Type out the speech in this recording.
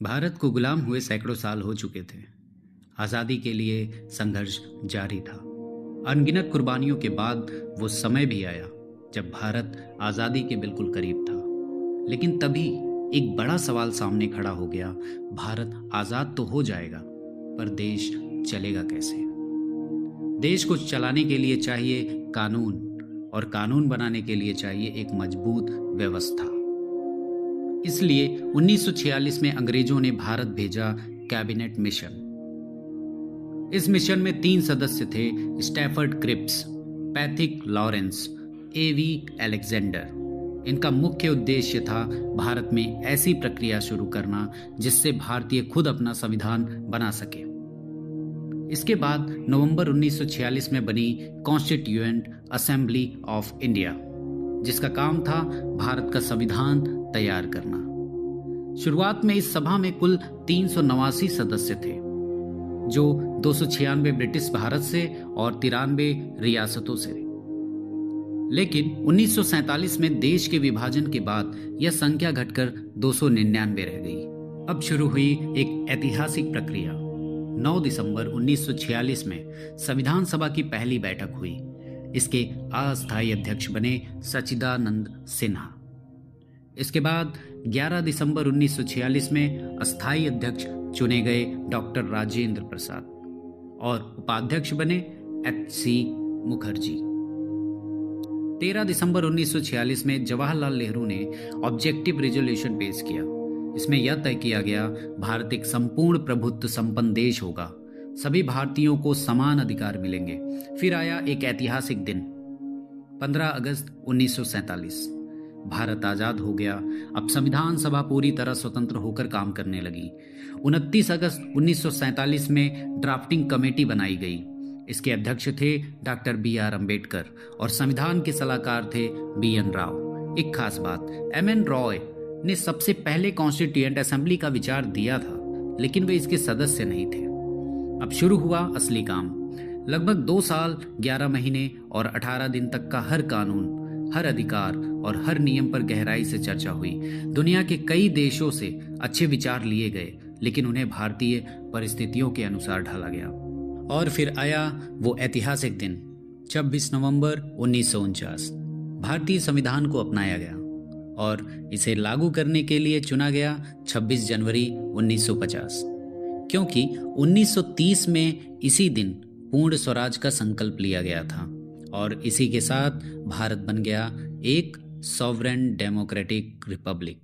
भारत को गुलाम हुए सैकड़ों साल हो चुके थे। आज़ादी के लिए संघर्ष जारी था। अनगिनत कुर्बानियों के बाद वो समय भी आया जब भारत आज़ादी के बिल्कुल करीब था। लेकिन तभी एक बड़ा सवाल सामने खड़ा हो गया। भारत आज़ाद तो हो जाएगा, पर देश चलेगा कैसे? देश को चलाने के लिए चाहिए कानून, और कानून बनाने के लिए चाहिए एक मजबूत व्यवस्था। इसलिए 1946 में अंग्रेजों ने भारत भेजा कैबिनेट मिशन। इस मिशन में 3 सदस्य थे: स्टैफर्ड क्रिप्स, पैथिक लॉरेंस, एवी अलेक्जेंडर। इनका मुख्य उद्देश्य था भारत में ऐसी प्रक्रिया शुरू करना जिससे भारतीय खुद अपना संविधान बना सके। इसके बाद नवंबर 1946 में बनी कॉन्स्टिट्यूएंट असेंबली ऑफ इंडिया, जिसका काम था भारत का संविधान तैयार करना। शुरुआत में इस सभा में कुल 389 सदस्य थे, जो 296 ब्रिटिश भारत से और 93 रियासतों से। लेकिन 1947 में देश के विभाजन के बाद यह संख्या घटकर 299 रह गई। अब शुरू हुई एक ऐतिहासिक प्रक्रिया। 9 दिसंबर 1946 में संविधान सभा की पहली बैठक हुई। इसके अस्थायी अध्यक्ष बने सच्चिदानंद सिन्हा। इसके बाद 11 दिसंबर 1946 में अस्थायी अध्यक्ष चुने गए डॉक्टर राजेंद्र प्रसाद, और उपाध्यक्ष बने एच.सी. मुखर्जी। 13 दिसंबर 1946 में जवाहरलाल नेहरू ने ऑब्जेक्टिव रिजोल्यूशन पेश किया। इसमें यह तय किया गया, भारत एक संपूर्ण प्रभुत्व संपन्न देश होगा, सभी भारतीयों को समान अधिकार मिलेंगे। फिर आया एक ऐतिहासिक दिन, 15 अगस्त 1947। भारत आजाद हो गया। अब संविधान सभा पूरी तरह स्वतंत्र होकर काम करने लगी। 29 अगस्त 1947 में ड्राफ्टिंग कमेटी बनाई गई। इसके अध्यक्ष थे डॉक्टर बी.आर. अम्बेडकर और संविधान के सलाहकार थे बी.एन. राव। एक खास बात, एम.एन. रॉय ने सबसे पहले कॉन्स्टिट्यूएंट असेंबली का विचार दिया था, लेकिन वे इसके सदस्य नहीं थे। अब शुरू हुआ असली काम। लगभग 2 साल 11 महीने और 18 दिन तक का हर कानून, हर अधिकार और हर नियम पर गहराई से चर्चा हुई। दुनिया के कई देशों से अच्छे विचार लिए गए, लेकिन उन्हें भारतीय परिस्थितियों के अनुसार ढाला गया। और फिर आया वो ऐतिहासिक दिन, 26 नवंबर 1949। भारतीय संविधान को अपनाया गया और इसे लागू करने के लिए चुना गया 26 जनवरी 1950, क्योंकि 1930 में इसी दिन पूर्ण स्वराज का संकल्प लिया गया था, और इसी के साथ भारत बन गया एक सॉवरेन डेमोक्रेटिक रिपब्लिक।